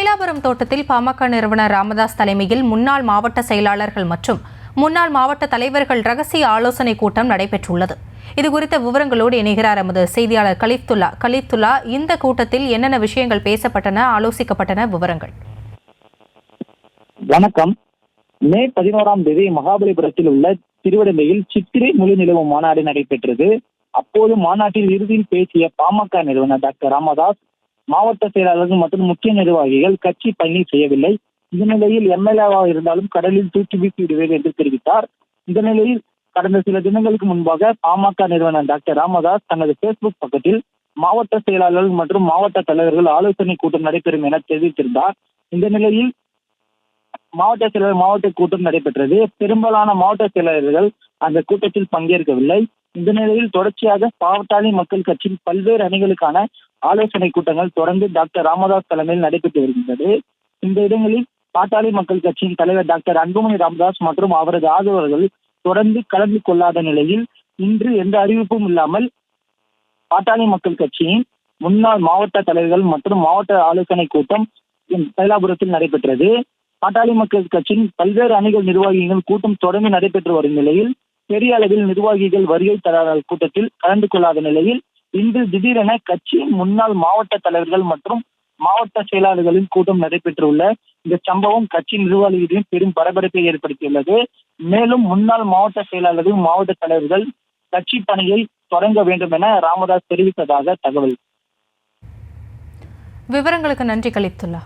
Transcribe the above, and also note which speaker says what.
Speaker 1: தைலாபுரம் தோட்டத்தில் பாமக நிறுவனர் ராமதாஸ் தலைமையில் முன்னாள் மாவட்ட செயலாளர்கள் மற்றும் முன்னாள் மாவட்ட தலைவர்கள் ரகசிய ஆலோசனை கூட்டம் நடைபெற்றுள்ளது. இதுகுறித்த விவரங்களோடு இணைகிறார் எமது செய்தியாளர் கலீத்துல்லா. இந்த கூட்டத்தில் என்னென்ன விஷயங்கள் பேசப்பட்டன, ஆலோசிக்கப்பட்டன, விவரங்கள்?
Speaker 2: வணக்கம். மே 11ஆம் தேதி மகாபலிபுரத்தில் உள்ள திருவிடந்தையில் சித்திரை மொழி நிலவும் மாநாடு நடைபெற்றது. அப்போது மாநாட்டில் இறுதியில் பேசிய பாமக நிறுவனர் டாக்டர் ராமதாஸ், மாவட்ட செயலாளர்கள் மற்றும் முக்கிய நிர்வாகிகள் கட்சி பணி செய்யவில்லை. இந்த நிலையில் எம்எல்ஏவாக இருந்தாலும் கடலில் தூக்கி வீசி விடுவேன் என்று தெரிவித்தார். இந்த நிலையில் கடந்த சில தினங்களுக்கு முன்பாக பாமக நிறுவனர் டாக்டர் ராமதாஸ் தனது பேஸ்புக் பக்கத்தில் மாவட்ட செயலாளர்கள் மற்றும் மாவட்ட தலைவர்கள் ஆலோசனை கூட்டம் நடைபெறும் என தெரிவித்திருந்தார். இந்த நிலையில் மாவட்ட செயலாளர் மாவட்ட கூட்டம் நடைபெற்றது. பெரும்பாலான மாவட்ட செயலாளர்கள் அந்த கூட்டத்தில் பங்கேற்கவில்லை. இந்த நிலையில் தொடர்ச்சியாக பாட்டாளி மக்கள் கட்சியின் பல்வேறு அணிகளுக்கான ஆலோசனை கூட்டங்கள் தொடர்ந்து டாக்டர் ராமதாஸ் தலைமையில் நடைபெற்று வருகின்றது. இந்த இடங்களில் பாட்டாளி மக்கள் கட்சியின் தலைவர் டாக்டர் அன்புமணி ராமதாஸ் மற்றும் அவரது ஆதரவர்கள் தொடர்ந்து கலந்து கொள்ளாத நிலையில் இன்று எந்த அறிவிப்பும் இல்லாமல் பாட்டாளி மக்கள் கட்சியின் முன்னாள் மாவட்ட தலைவர்கள் மற்றும் மாவட்ட ஆலோசனை கூட்டம் தைலாபுரத்தில் நடைபெற்றது. பாட்டாளி மக்கள் கட்சியின் பல்வேறு அணிகள் நிர்வாகிகள் கூட்டம் தொடர்ந்து நடைபெற்று வரும் நிலையில் பெரிய அளவில் நிர்வாகிகள் வருகை தராத கூட்டத்தில் கலந்து கொள்ளாத நிலையில் இன்று திடீரென கட்சியின் முன்னாள் மாவட்ட தலைவர்கள் மற்றும் மாவட்ட செயலாளர்களின் கூட்டம் நடைபெற்றுள்ள இந்த சம்பவம் கட்சி நிர்வாகிகளிடம் பெரும் பரபரப்பை ஏற்படுத்தியுள்ளது. மேலும் முன்னாள் மாவட்ட செயலாளர்கள் மாவட்ட தலைவர்கள் கட்சி பணியை தொடங்க வேண்டும் என ராமதாஸ் தெரிவித்ததாக தகவல்.
Speaker 1: விவரங்களுக்கு நன்றி கலீத்துல்லா.